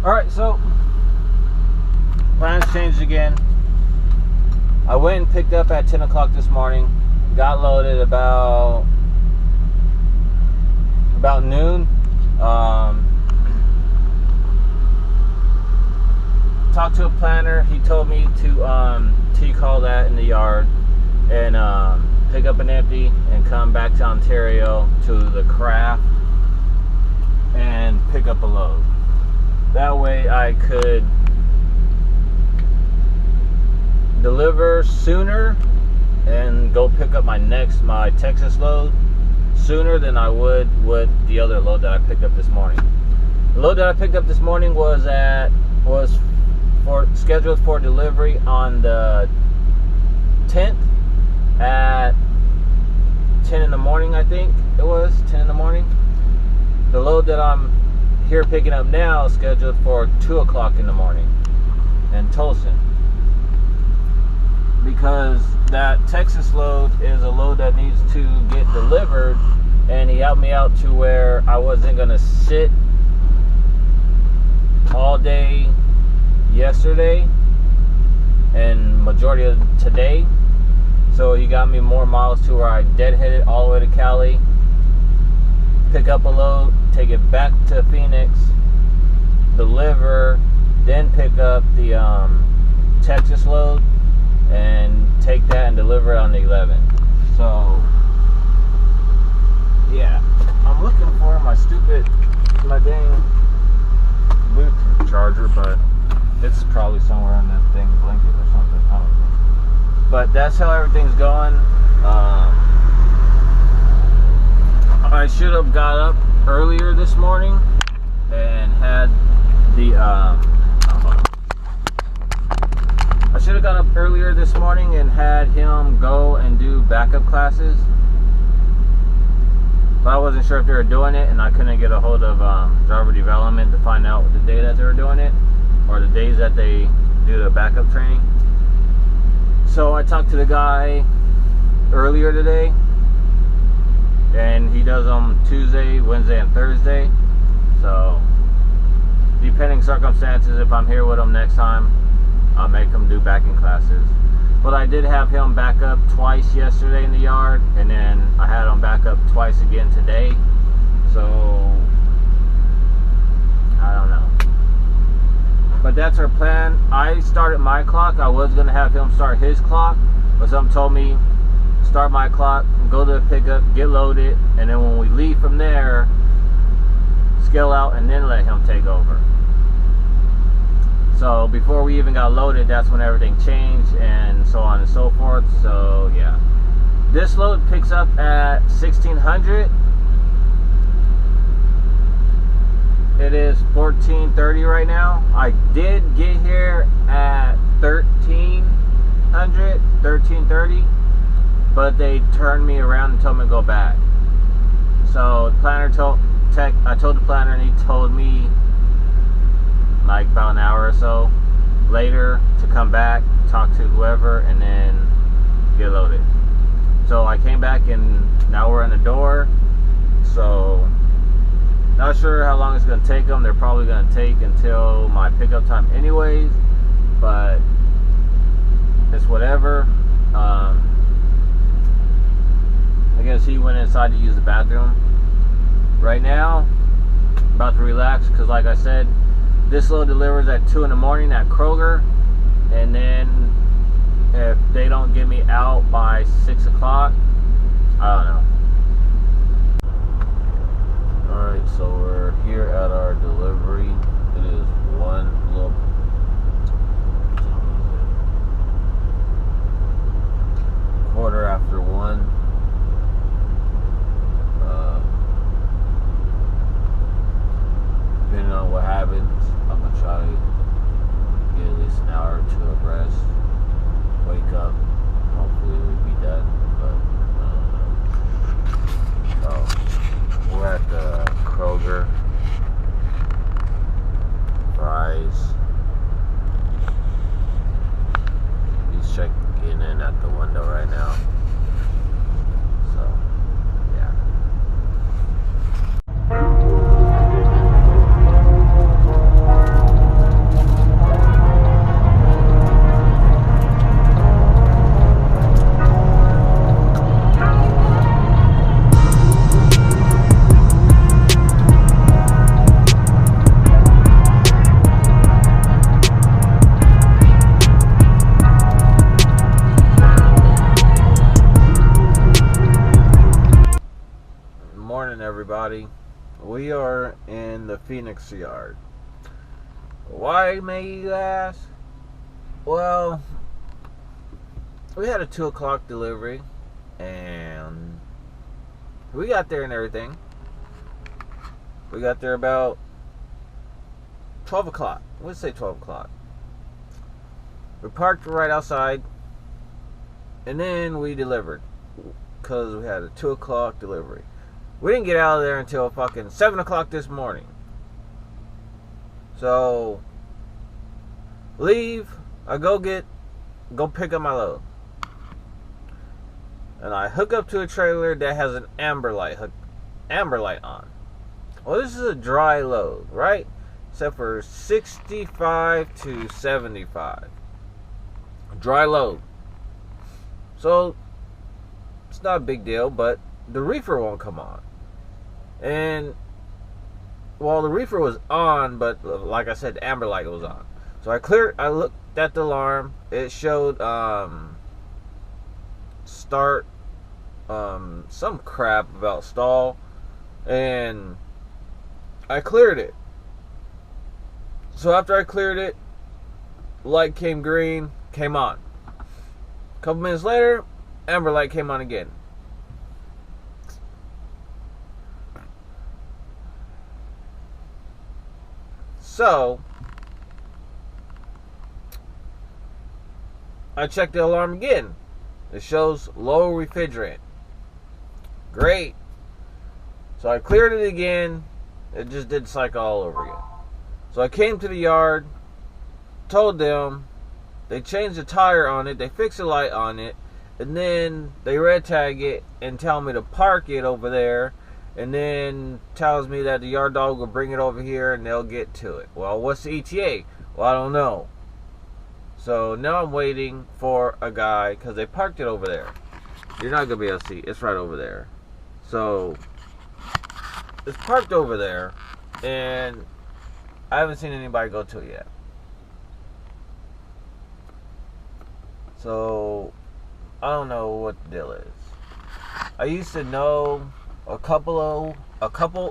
Alright, so plans changed again. I went and picked up at 10 o'clock this morning. Got loaded about noon. Talked to a planner. He told me to T-call that in the yard and pick up an empty and come back to Ontario to the craft and pick up a load. That way I could deliver sooner and go pick up my Texas load sooner than I would with the other load that I picked up this morning. The load that I picked up this morning was scheduled for delivery on the 10th at 10 in the morning. I think it was 10 in the morning. The load that I'm here picking up now is scheduled for 2 o'clock in the morning in Tulsa, because that Texas load is a load that needs to get delivered, and he helped me out to where I wasn't gonna sit all day yesterday and majority of today. So he got me more miles to where I deadheaded all the way to Cali, pick up a load, take it back to Phoenix, deliver, then pick up the Texas load and take that and deliver it on the 11th. So yeah, I'm looking for my dang Bluetooth charger, but it's probably somewhere in that thing blanket or something. I don't know. But that's how everything's going. I should have got up earlier this morning and had the I should have got up earlier this morning and had him go and do backup classes. But I wasn't sure if they were doing it, and I couldn't get a hold of driver development to find out the day that they were doing it, or the days that they do the backup training. So I talked to the guy earlier today, and he does them Tuesday, Wednesday, and Thursday. So depending circumstances, if I'm here with him next time, I'll make him do backing classes. But I did have him back up twice yesterday in the yard, and then I had him back up twice again today. So I don't know. But that's our plan. I started my clock. I was going to have him start his clock, but something told me start my clock, go to the pickup, get loaded, and then when we leave from there, scale out and then let him take over. So before we even got loaded, that's when everything changed, and so on and so forth. So yeah, this load picks up at 1600. It is 14:30 right now. I did get here at 1330, but they turned me around and told me to go back. So the planner I told the planner, and he told me like about an hour or so later to come back, talk to whoever, and then get loaded. So I came back, and now we're in the door. So not sure how long it's going to take them. They're probably going to take until my pickup time anyways, but it's whatever. I guess he went inside to use the bathroom. Right now, about to relax, because like I said, this load delivers at 2 in the morning at Kroger, and then if they don't get me out by 6 o'clock, I don't know. Alright, so we're here at our delivery. It is 1:15. Depending on what happens, I'm going to try to get at least an hour or two of rest, wake up, hopefully we'll be done, but I don't know. So we're at the Kroger, fries. He's checking in at the window right now. So, yeah. everybody. We are in the Phoenix yard. Why, may you ask? Well, we had a 2 o'clock delivery, and we got there and everything. We got there about 12 o'clock. Let's say 12 o'clock. We parked right outside, and then we delivered, because we had a 2 o'clock delivery. We didn't get out of there until fucking 7 o'clock this morning. So, leave, I go pick up my load. And I hook up to a trailer that has an amber light on. Well, this is a dry load, right? Except for 65 to 75. Dry load. So, it's not a big deal, but the reefer won't come on. And, well, the reefer was on, but like I said, the amber light was on. So I looked at the alarm. It showed, start, some crap about stall. And I cleared it. So after I cleared it, light came green, came on. A couple minutes later, amber light came on again. So, I checked the alarm again. It shows low refrigerant. Great. So I cleared it again. It just did cycle all over again. So I came to the yard, told them, they changed the tire on it, they fixed the light on it, and then they red tag it and tell me to park it over there, and then tells me that the yard dog will bring it over here and they'll get to it. Well, what's the ETA? Well, I don't know. So now I'm waiting for a guy, because they parked it over there. You're not going to be able to see. It's right over there. So, it's parked over there, and I haven't seen anybody go to it yet. So, I don't know what the deal is. I used to know a couple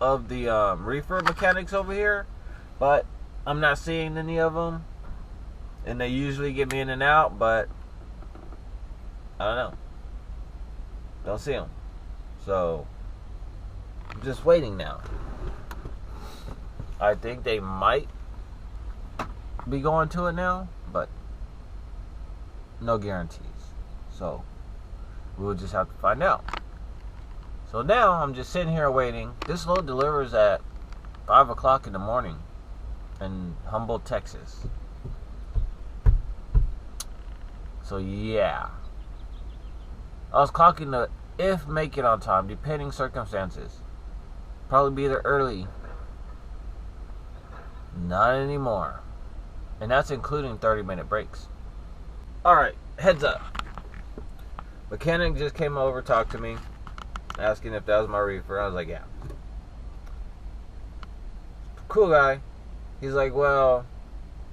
of the reefer mechanics over here, but I'm not seeing any of them. And they usually get me in and out, but I don't know. Don't see them. So, I'm just waiting now. I think they might be going to it now, but no guarantees. So, we'll just have to find out. So now, I'm just sitting here waiting. This load delivers at 5 o'clock in the morning in Humboldt, Texas. So yeah, I was clocking the if make it on time, depending circumstances. Probably be there early. Not anymore. And that's including 30-minute breaks. Alright, heads up. Mechanic just came over, talked to me, asking if that was my reefer. I was like, yeah. Cool guy. He's like, well,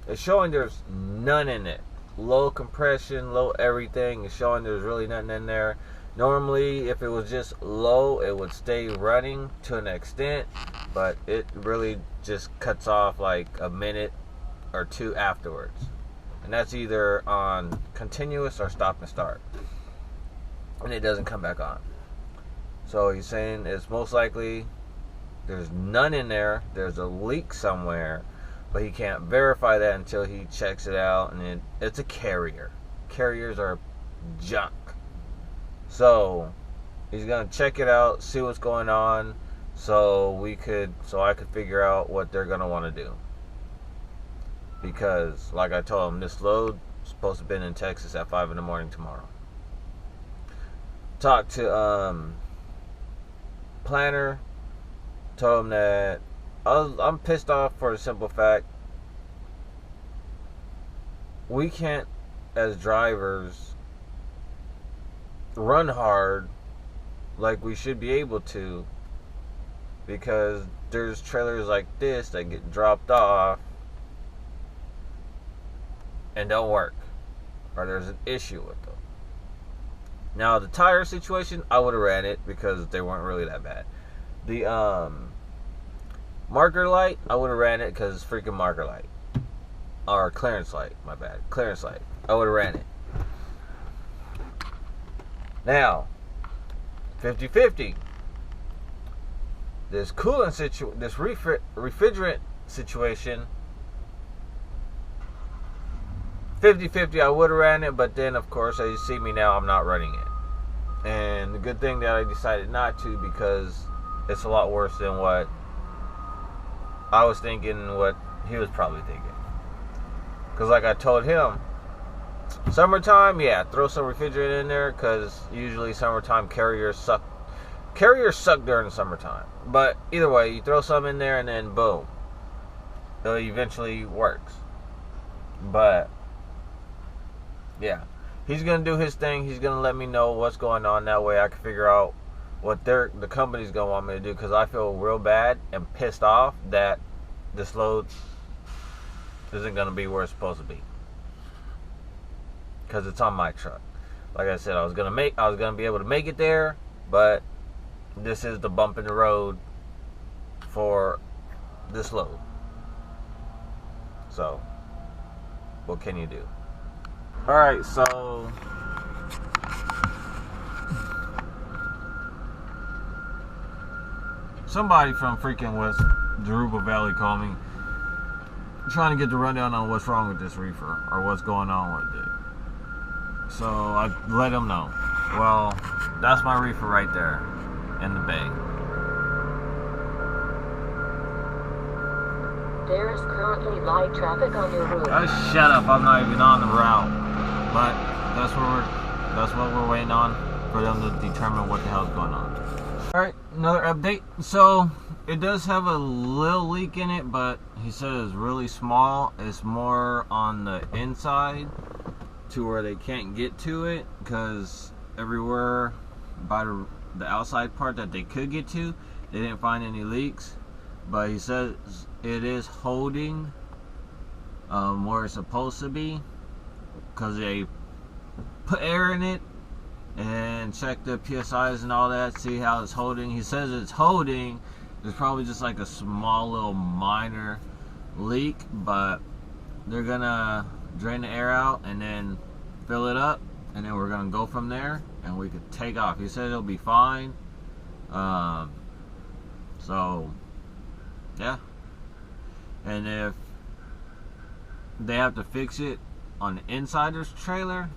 it's showing there's none in it. Low compression, low everything. It's showing there's really nothing in there. Normally, if it was just low, it would stay running to an extent, but it really just cuts off like a minute or two afterwards. And that's either on continuous or stop and start. And it doesn't come back on. So he's saying it's most likely there's none in there. There's a leak somewhere. But he can't verify that until he checks it out, and it's a carrier. Carriers are junk. So he's gonna check it out, see what's going on, so I could figure out what they're gonna want to do. Because, like I told him, this load is supposed to have been in Texas at 5 in the morning tomorrow. Talked to planner, told him that I'm pissed off for the simple fact we can't, as drivers, run hard like we should be able to, because there's trailers like this that get dropped off and don't work, or there's an issue with them. Now the tire situation, I would have ran it because they weren't really that bad. The marker light, I would have ran it because it's freaking marker light. Or clearance light, my bad. Clearance light. I would have ran it. Now, 50-50. This coolant this refrigerant situation, 50-50, I would have ran it, but then, of course, as you see me now, I'm not running it. And the good thing that I decided not to, because it's a lot worse than what I was thinking, what he was probably thinking. Because like I told him, summertime, yeah, throw some refrigerant in there, because usually summertime carriers suck during the summertime. But either way, you throw some in there and then boom, it eventually works. But yeah, he's gonna do his thing. He's gonna let me know what's going on. That way I can figure out what the company's gonna want me to do, because I feel real bad and pissed off that this load isn't gonna be where it's supposed to be, because it's on my truck. Like I said, I was gonna be able to make it there, but this is the bump in the road for this load. So what can you do? Alright, so somebody from freaking West Deruba Valley called me trying to get the rundown on what's wrong with this reefer or what's going on with it. So I let him know. Well, that's my reefer right there in the bay. There is currently light traffic on your route. Oh, shut up! I'm not even on the route. But that's what we're waiting on, for them to determine what the hell's going on. All right, another update. So it does have a little leak in it, but he said it's really small. It's more on the inside to where they can't get to it, because everywhere by the outside part that they could get to, they didn't find any leaks. But he says it is holding where it's supposed to be, because they put air in it and check the PSIs and all that, see how it's holding. He says it's holding. It's probably just like a small little minor leak, but they're gonna drain the air out and then fill it up, and then we're gonna go from there and we could take off. He said it'll be fine. So yeah, and if they have to fix it on the insider's trailer,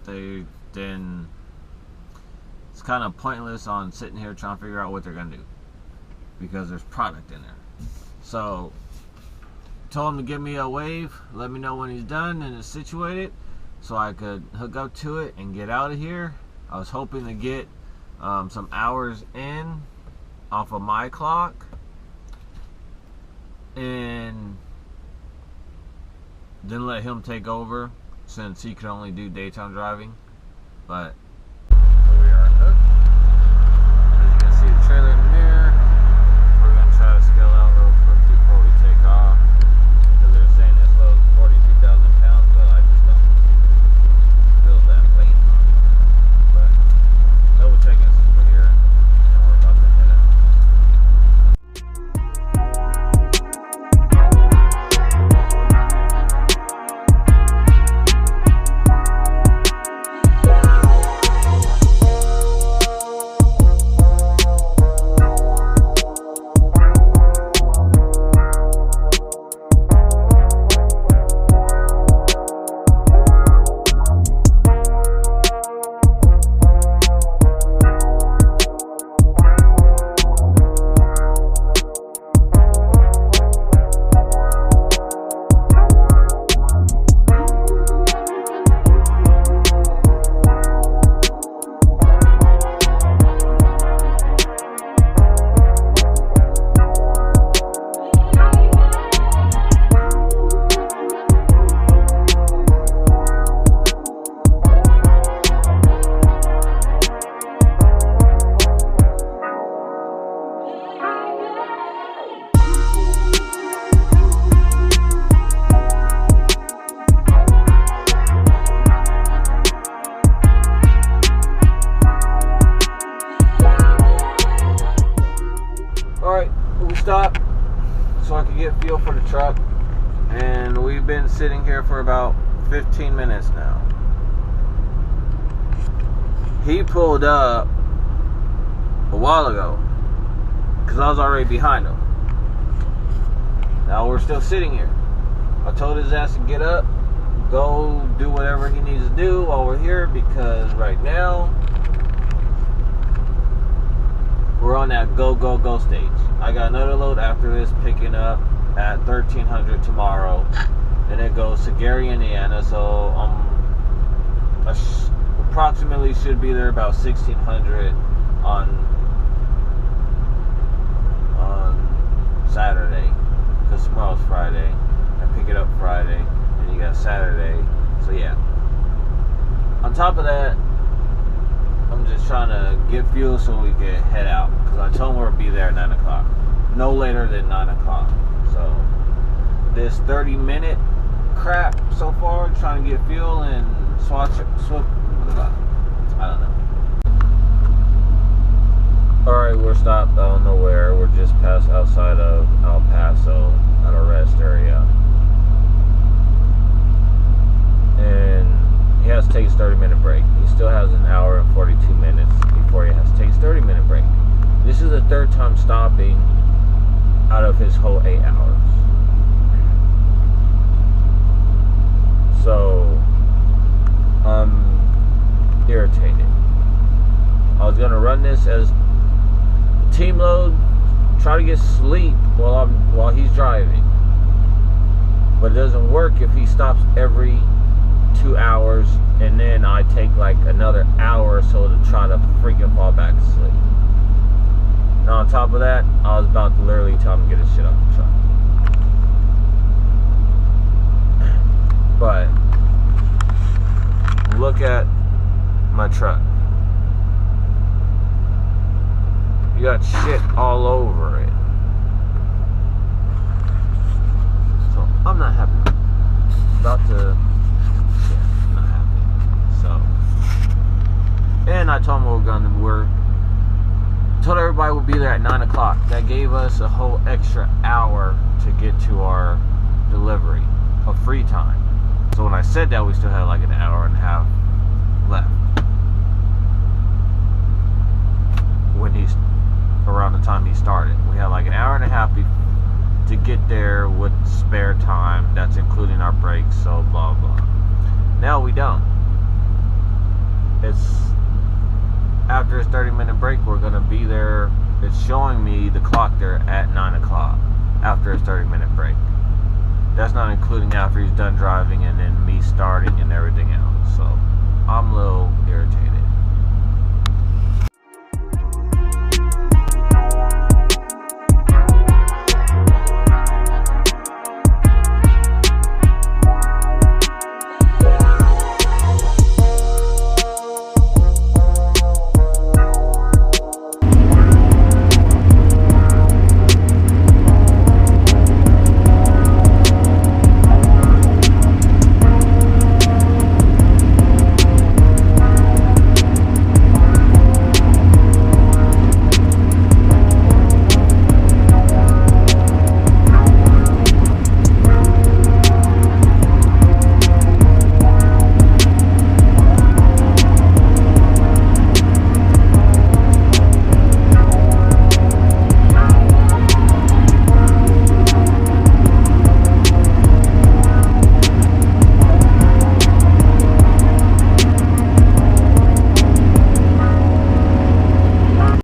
then it's kind of pointless on sitting here trying to figure out what they're gonna do, because there's product in there. So told him to give me a wave, let me know when he's done and it's situated, so I could hook up to it and get out of here. I was hoping to get some hours in off of my clock, and then let him take over, since he could only do daytime driving. But so we are hooked. As you can see the trailer in the mirror. We're going to try to scale out real quick before we take off, because they're saying this load is 42,000 pounds, but I just don't feel that weight on it. But double checking since we're here, and we're about to head out. sitting here for about 15 minutes now. He pulled up a while ago because I was already behind him. Now we're still sitting here. I told his ass to get up, go do whatever he needs to do while we're here, because right now we're on that go, go, go stage. I got another load after this picking up at 1300 tomorrow, and it goes to Gary, Indiana, so I approximately should be there about 1600 on Saturday, because tomorrow's Friday. I pick it up Friday, and you got Saturday, so yeah. On top of that, I'm just trying to get fuel so we can head out, because I told him we'll be there at 9 o'clock. No later than 9 o'clock. So, this 30-minute crap so far, trying to get fuel and I don't know. Alright, we're stopped out of nowhere. We're just past outside of El Paso at a rest area. And he has to take his 30-minute break. He still has an hour and 42 minutes before he has to take his 30-minute break. This is the third time stopping out of his whole 8 hours. So, I'm irritated. I was gonna run this as team load, try to get sleep while he's driving, but it doesn't work if he stops every 2 hours, and then I take like another hour or so to try to freaking fall back asleep. Now on top of that, I was about to literally tell him to get his shit off the truck. But look at my truck. You got shit all over it. So I'm not happy. About to, yeah, I'm not happy. So, and I told him we're told everybody we'll be there at 9 o'clock. That gave us a whole extra hour to get to our delivery of free time. So when I said that, we still had like an hour and a half left. When he's around the time he started, we had like an hour and a half to get there with spare time. That's including our breaks. So blah blah. Now we don't. It's after his 30-minute break. We're gonna be there. It's showing me the clock there at 9 o'clock after his 30-minute break. That's not including after he's done driving and then me starting and everything else. So I'm a little irritated.